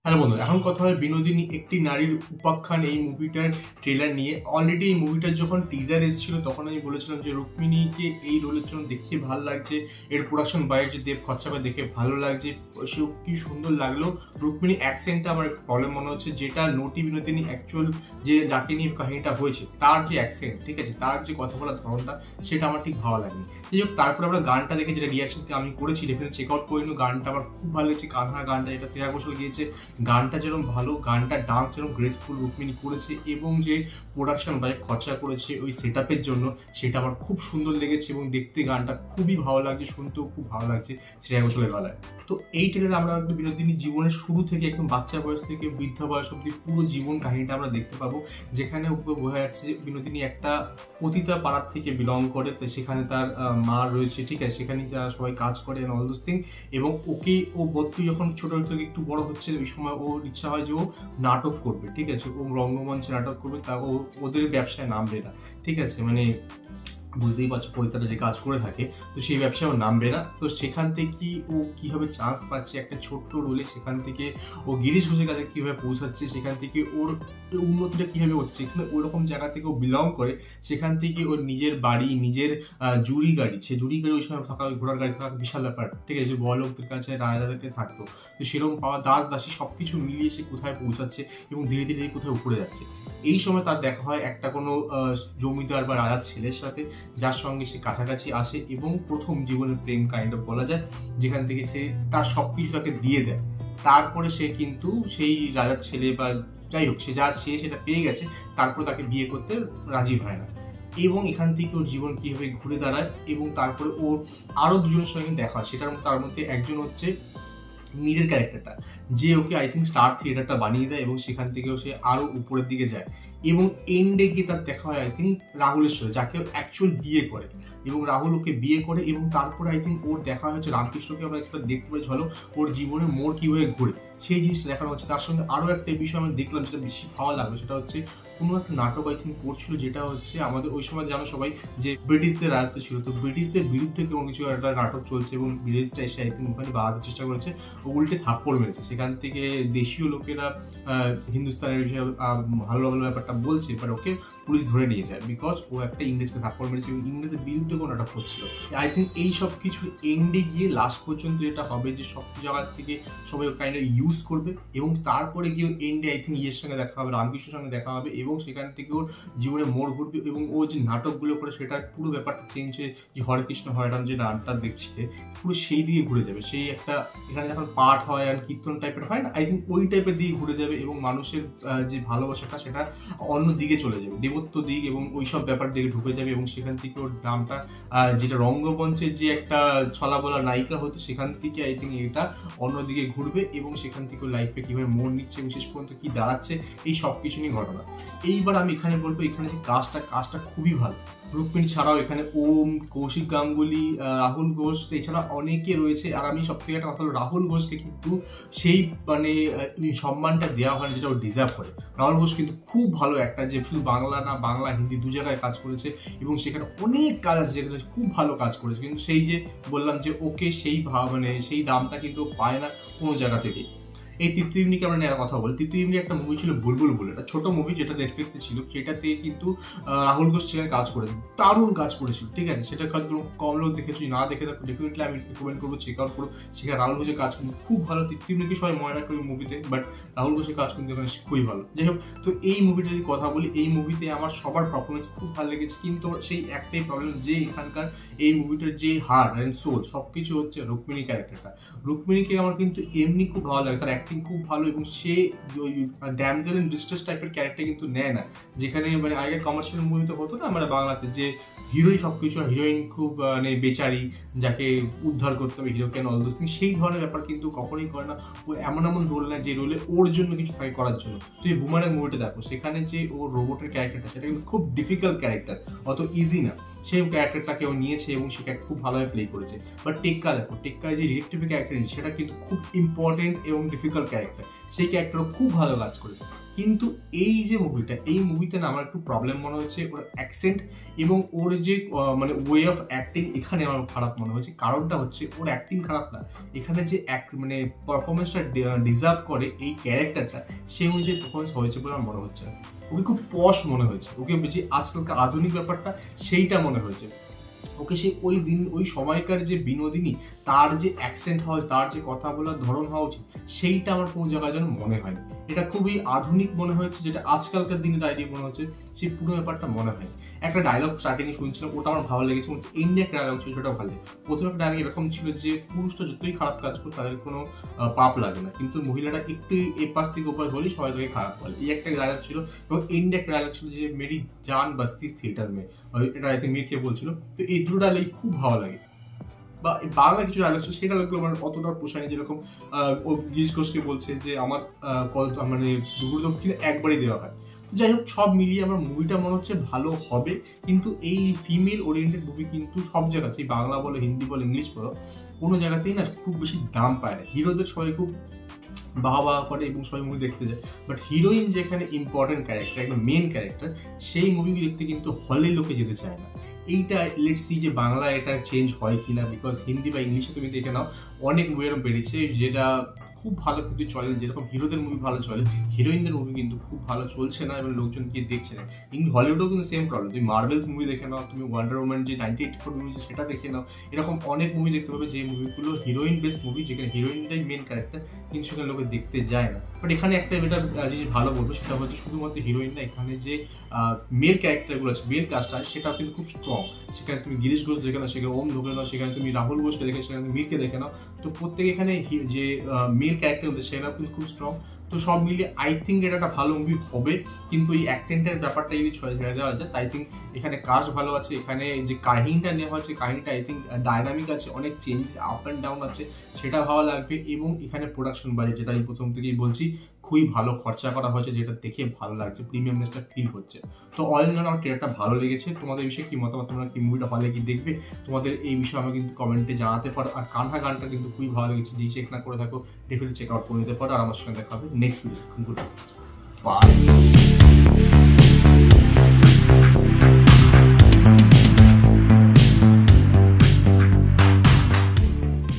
Hello বন্ধু, এখন কথা হয় বিনোদিনী একটি নারীর উপাখ্যান এই মুভিটার ট্রেলার নিয়ে। অলরেডি এই মুভিটার যখন টিজার এসেছিল তখন আমি বলেছিলাম যে রুক্মিণীকে এই রোলের জন্য দেখে ভালো লাগছে, এর প্রোডাকশন বাইরে যে দেব খরচাকে দেখে ভালো লাগছে, সে কি সুন্দর লাগলো। রুক্মিণী অ্যাকসেন্টটা আমার একটু প্রবলেম মনে হচ্ছে, যেটা নটি বিনোদিনী অ্যাকচুয়াল যে যাকে নিয়ে কাহিনীটা হয়েছে তার যে অ্যাকসেন্ট, ঠিক আছে, তার যে কথা বলার ধরনটা সেটা আমার ঠিক ভালো লাগেনি। যাই হোক, তারপরে আমরা গানটা দেখে যেটা রিয়াকশন আমি করেছি, ডেফিনেটলি চেক আউট করে নিও। গানটা আমার খুব ভালো লেগেছে, কানহা গানটা, এটা শ্রেয়া ঘোষাল গিয়েছে। গানটা যেরকম ভালো, গানটা ডান্স যেরকম গ্রেসফুল রুক্মিণী করেছে, এবং যে প্রোডাকশন বাজে খরচা করেছে ওই সেট আপের জন্য, সেটা আমার খুব সুন্দর লেগেছে এবং দেখতে গানটা খুবই ভালো লাগছে, শুনতেও খুব ভালো লাগছে শ্রেয়া ঘোষালের গলায়। তো এই ট্রেলারে আমরা একদম বিনোদিনীর জীবনের শুরু থেকে একদম বাচ্চা বয়স থেকে বৃদ্ধ বয়স অব্দি পুরো জীবন কাহিনীটা আমরা দেখতে পাবো, যেখানে উপরে বোঝা যাচ্ছে যে বিনোদিনী একটা পতিতা পাড়ার থেকে বিলং করে, তো সেখানে তার মা রয়েছে, ঠিক আছে, সেখানে যারা সবাই কাজ করে অল দোজ থিং। এবং ওকে ও বত্তু যখন ছোট থেকে একটু বড় হচ্ছে, ওই সময় ওর ইচ্ছা হয় যে ও নাটক করবে, ঠিক আছে, ও রঙ্গমঞ্চে নাটক করবে, তা ও ওদের ব্যবসায় নামবে না, ঠিক আছে, মানে বুঝতেই পারছো পরিতারা যে কাজ করে থাকে, তো সেই ব্যবসায় ও নামবে না। তো সেখান থেকে ও কিভাবে চান্স পাচ্ছে একটা ছোট্ট রোলে, সেখান থেকে ও গিরিশ ঘোষের কাছে কিভাবে পৌঁছাচ্ছে, সেখান থেকে ওর উন্নতিটা কিভাবে হচ্ছে, সেখানে ওইরকম জায়গা থেকে ও বিলং করে, সেখান থেকে ওর নিজের বাড়ি, নিজের জুড়ি গাড়ি, সে জুড়ি গাড়ি ওই সময় থাকা, ওই ঘোড়ার গাড়ি থাকা বিশাল ব্যাপার, ঠিক আছে, যে বড়লোকদের কাছে রাজাদেরকে থাকতো, তো সেরকম পাওয়া দাস দাসী সবকিছু মিলিয়ে সে কোথায় পৌঁছাচ্ছে এবং ধীরে ধীরে কোথায় উপরে যাচ্ছে। এই সময় তার দেখা হয় একটা কোনো জমিদার বা রাজার ছেলের সাথে, যার সঙ্গে সে কাছাকাছি আসে এবং প্রথম জীবনের প্রেম কাইন্ডটা বলা যায়, যেখান থেকে সে তার সবকিছু তাকে দিয়ে দেয়। তারপরে সে কিন্তু সেই রাজার ছেলে বা যাই হোক, সে যা চেয়ে সেটা পেয়ে গেছে, তারপর তাকে বিয়ে করতে রাজি হয় না। এবং এখান থেকে ওর জীবন কিভাবে ঘুরে দাঁড়ায়, এবং তারপরে ও আরো দুজনের সঙ্গে দেখা হয়। সেটার তার মধ্যে একজন হচ্ছে মীরের ক্যারেক্টারটা, যে ওকে আই থিঙ্ক স্টার থিয়েটারটা বানিয়ে দেয় এবং সেখান থেকেও সে আরো উপরের দিকে যায়। এবং এন্ডে গিয়ে তার দেখা হয় আই থিঙ্ক রাহুলের সাথে, যাকে অ্যাকচুয়াল বিয়ে করে, এবং রাহুল ওকে বিয়ে করে, এবং তারপরে আই থিঙ্ক ওর দেখা হচ্ছে রামকৃষ্ণকে আমরা একটা দেখতে পাই, ঝলক ওর জীবনের মোড় কিভাবে ঘুরে সেই জিনিসটা দেখানো হচ্ছে। তার সঙ্গে আরো একটা বিষয় আমি দেখলাম যেটা বেশি ভালো লাগলো, সেটা হচ্ছে কোনো একটা নাটক আই থিঙ্ক করছিল, যেটা হচ্ছে আমাদের ওই সময় জানো সবাই যে ব্রিটিশদের রাজত্ব ছিল, তো ব্রিটিশদের বিরুদ্ধে কোনো কিছু একটা নাটক চলছে এবং ব্রিটিশটা এসে আই থিঙ্ক ওখানে বাড়াতে চেষ্টা করেছে, উল্টে থাপ্পড় মেরেছে। সেখান থেকে দেশীয় লোকেরা হিন্দুস্তানের বিষয়ে ভালো ভালো ব্যাপারটা বলছে, বাট ওকে পুলিশ ধরে নিয়ে যায় বিকজ ও একটা ইংরেজকে থাপ্পড় মেরেছে এবং ইংরেজের বিরুদ্ধে কোনো নাটক করছিল। আই থিঙ্ক এই সব কিছু এন্ডে গিয়ে লাস্ট পর্যন্ত যেটা হবে যে সব জায়গা থেকে সবাই কাইন্ড ইউজ করবে, এবং তারপরে গিয়ে এন্ডে আই থিঙ্ক ইয়ের সঙ্গে দেখা হবে, রামকৃষ্ণের সঙ্গে দেখা হবে, এবং সেখান থেকে ওর জীবনে মোড় ঘুরবে, এবং ও যে নাটকগুলো করে সেটার পুরো ব্যাপারটা চেঞ্জ হয়ে যে হরে কৃষ্ণ হরে রাম যে নামটা দেখছে পুরো সেই দিকে ঘুরে যাবে। সেই একটা এখানে যখন পাঠ হয় আর কীর্তন টাইপের হয় না, আই থিঙ্ক ওই টাইপের দিকে ঘুরে যাবে, এবং মানুষের যে ভালোবাসাটা সেটা অন্য দিকে চলে যাবে, দেবত্ব দিক এবং ওইসব ব্যাপার দিকে ঢুকে যাবে, এবং সেখান থেকে ওর নামটা যেটা রঙ্গমঞ্চের যে একটা ছলা বলা নায়িকা হতো, সেখান থেকে আই থিঙ্ক এটা অন্যদিকে ঘুরবে, এবং সেখান থেকে লাইফে কিভাবে মোড় নিচ্ছে এবং শেষ পর্যন্ত কি দাঁড়াচ্ছে, এই সব কিছু নিয়ে ঘটনা। এইবার আমি এখানে বলবো, এখানে যে কাজটা খুবই ভালো। রুক্মিণী ছাড়াও এখানে ওম, কৌশিক গাঙ্গুলি, রাহুল ঘোষ, এছাড়া অনেকে রয়েছে। আর আমি সব থেকে একটা কথা হলো, রাহুল ঘোষকে কিন্তু সেই মানে সম্মানটা দেওয়া হয় যেটা ও ডিজার্ভ করে। রাহুল ঘোষ কিন্তু খুব ভালো একটা, যে শুধু বাংলা না, বাংলা হিন্দি দু জায়গায় কাজ করেছে, এবং সেখানে অনেক কাজ আছে যেখানে খুব ভালো কাজ করেছে, কিন্তু সেই যে বললাম যে ওকে সেই মানে সেই দামটা কিন্তু পায় না কোনো জায়গা থেকে। এই তৃপ্তিদিকে আমরা নেওয়ার কথা বলি। তৃপ্তিদিনী একটা মুভি ছিল বুলবুল বলে, একটা ছোট মুভি যেটা নেটফ্লিক্সে ছিল, সেটাতে কিন্তু রাহুল ঘোষ সেখানে কাজ করেছে, দারুণ কাজ করেছিল, ঠিক আছে, সেটা হয়তো কম লোক দেখেছি, না দেখে থাকো ডেফিনেটলি আমি রিকমেন্ড করবো, চেক আউট করবো। সেখানে রাহুল ঘোষের কাজ কিন্তু খুব ভালো। তৃপ্তিদিকে সবাই মনে রাখে ওই মুভিতে, বাট রাহুল ঘোষের কাজ কিন্তু এখানে খুবই ভালো। যাই হোক, তো এই মুভিটা যদি কথা বলি, এই মুভিতে আমার সবার পারফরমেন্স খুব ভালো লেগেছে, কিন্তু সেই একটাই প্রবলেম যে এখানকার এই মুভিটার যে হার্ট অ্যান্ড সোল সবকিছু হচ্ছে রুক্মিণী ক্যারেক্টারটা। রুক্মিণীকে আমার কিন্তু এমনি খুব ভালো লাগে, তার অ্যাক্টিং খুব ভালো, এবং সে ওই ড্যামজেল ইন ডিস্ট্রেস টাইপের ক্যারেক্টার কিন্তু নেয় না, যেখানে মানে আগে কমার্শিয়াল মুভিতে হতো না মানে বাংলাতে, যে হিরোই সবকিছু আর হিরোইন খুব মানে বেচারি, যাকে উদ্ধার করতে হবে হিরোকে অল দোজ থিংস, সেই ধরনের ব্যাপার কিন্তু কখনোই করে না। ও এমন রোল নেয় যে রোলে ওর জন্য কিছু থাকে করার জন্য। তো এই বুমারাং মুভিটা দেখো, সেখানে যে ওর রোবটের ক্যারেক্টারটা, সেটা কিন্তু খুব ডিফিকাল্ট ক্যারেক্টার, অত ইজি না। সেই ক্যারেক্টারটাকে ও নিয়েছে এবং সেটা খুব ভালোভাবে প্লে করেছে। বাট টেক্কা দেখো, টেক্কায় যে ডিটেকটিভ ক্যারেক্টার সেটা কিন্তু খুব ইম্পর্টেন্ট এবং ডিফিকাল্ট ডিফিকাল্ট ক্যারেক্টার, সেই ক্যারেক্টারও খুব ভালো কাজ করেছে। কিন্তু এই যে মুভিটা, এই মুভিতে না আমার একটু প্রবলেম মনে হচ্ছে ওর অ্যাকসেন্ট এবং ওর যে মানে ওয়ে অফ অ্যাক্টিং, এখানে আমার খারাপ মনে হয়েছে। কারণটা হচ্ছে ওর অ্যাক্টিং খারাপ না, এখানে যে মানে পারফরমেন্সটা ডিজার্ভ করে এই ক্যারেক্টারটা, সেই অনুযায়ী পারফরমেন্স হয়েছে বলে আমার মনে হচ্ছে না। ওকে খুব পশ মনে হয়েছে, ওকে যে আজকালকার আধুনিক ব্যাপারটা সেইটা মনে হয়েছে। ওকে সে ওই দিন ওই সময়কার যে বিনোদিনী, তার যে অ্যাকসেন্ট হয়, তার যে কথা বলার ধরন হওয়া উচিত, সেইটা আমার কোনো জায়গায় যেন মনে হয়নি। এটা খুবই আধুনিক মনে হয়েছে, যেটা আজকালকার দিনে দাঁড়িয়ে মনে হচ্ছে সেই পুরো ব্যাপারটা মনে হয়নি। একটা ডায়লগ স্টার্টিংয়ে শুনছিলাম, ওটা আমার ভালো লেগেছে, ইন্ডিয়ান ডায়লগ ছিল, সেটা ভালো লাগে। প্রথমে একটা ডায়লগ এরকম ছিল যে পুরুষটা যতই খারাপ কাজ করে তাদের কোনো পাপ লাগে না, কিন্তু মহিলাটা একটু এপাশ থেকে ওপাশ হলেই সবাই তাকে খারাপ বলে, এই একটা ডায়লগ ছিল। এবং ইন্ডিয়া একটা ডায়লগ ছিল যে মেরি জান বস্তি থিয়েটার মে, এটা আই থিঙ্ক মিরকে বলছিল। তো এই দুটো ডায়লগ খুব ভালো লাগে। বা বাংলা কিছু ডায়লগ ছিল, সেই ডায়লগগুলো আমার অতটা পোষায়নি। যেরকম ও গিরিশ ঘোষকে বলছে যে আমার মানে দুপুর দক্ষিণে একবারই দেওয়া হয়। তো যাই হোক, সব মিলিয়ে আমার মুভিটা মনে হচ্ছে ভালো হবে। কিন্তু এই ফিমেল ওরিয়েন্টেড মুভি কিন্তু সব জায়গাতেই, বাংলা বলো, হিন্দি বলো, ইংলিশ বলো, কোনো জায়গাতেই না খুব বেশি দাম পায় না। হিরোদের সবাই খুব বাহা করে এবং সবাই মুভি দেখতে যায়, বাট হিরোইন যেখানে ইম্পর্টেন্ট ক্যারেক্টার, একদম মেন ক্যারেক্টার, সেই মুভি দেখতে কিন্তু হলে লোকে যেতে চায় না। এইটা লেটস সি যে বাংলায় এটা চেঞ্জ হয় কিনা, বিকজ হিন্দি বা ইংলিশে তুমি দেখে নাও অনেক মুভি এরকম বেরিয়েছে যেটা খুব ভালো কিন্তু চলে, যেরকম হিরোদের মুভি ভালো চলে, হিরোইনদের মুভি কিন্তু খুব ভালো চলছে না এবং লোকজন গিয়ে দেখছে না। কিন্তু হলিউডেও কিন্তু সেম প্রবলেম। তুমি মার্ভেলস মুভি দেখে নাও, তুমি ওয়ান্ডার ওম্যান যে 1984 মুভি সেটা দেখে নাও, এরকম অনেক মুভি দেখতে পাবে যে মুভিগুলো হিরোইন বেসড মুভি, যেখানে হিরোইনটাই মেন ক্যারেক্টার, কিন্তু সেখানে লোকে দেখতে যায় না। বাট এখানে একটা যেটা জিনিস ভালো বলবো সেটা হচ্ছে শুধুমাত্র হিরোইন না, এখানে যে মেল ক্যারেক্টারগুলো আছে, মেল কাস্ট আছে, সেটাও কিন্তু খুব স্ট্রং। সেখানে তুমি গিরিশ ঘোষ দেখে নাও, সেখানে ওম ঢোকে নাও, সেখানে তুমি রাহুল ঘোষকে দেখে, সেখানে তুমি মীরকে দেখে নাও। তো প্রত্যেকে এখানে যে মেল ক্যারেক্টার সেটা কিন্তু খুব স্ট্রং। তো সব মিলিয়ে আই থিঙ্ক এটা একটা ভালো মুভি হবে। কিন্তু এই অ্যাকসেন্টের ব্যাপারটা যদি ছেড়ে দেওয়া যায়, তাই থিঙ্ক এখানে কাস্ট ভালো আছে, এখানে যে কাহিনীটা নেওয়া হচ্ছে, কাহিনীটা আই থিঙ্ক ডাইনামিক আছে, অনেক চেঞ্জ আপ অ্যান্ড ডাউন আছে, সেটা ভালো লাগবে। এবং এখানে প্রোডাকশন বাজেট, যেটা আমি প্রথম থেকেই বলছি, খুবই ভালো খরচা করা হয়েছে, যেটা দেখে ভালো লাগছে, প্রিমিয়ামনেসটা ফিল হচ্ছে। তো অল ইন অল আমার ট্রেলারটা ভালো লেগেছে। তোমাদের বিষয়ে কি মতামত, তোমরা কি মুভিটা হলে কি দেখবে, তোমাদের এই বিষয়ে আমাকে কিন্তু কমেন্টে জানাতে পারো। আর কানহা গানটা কিন্তু খুবই ভালো লেগেছে, যদি চেক না করে থাকো ডেফিনেটলি চেক আউট করে নিতে পারো। আর আমার সঙ্গে দেখা হবে নেক্সট ভিডিও। Good bye.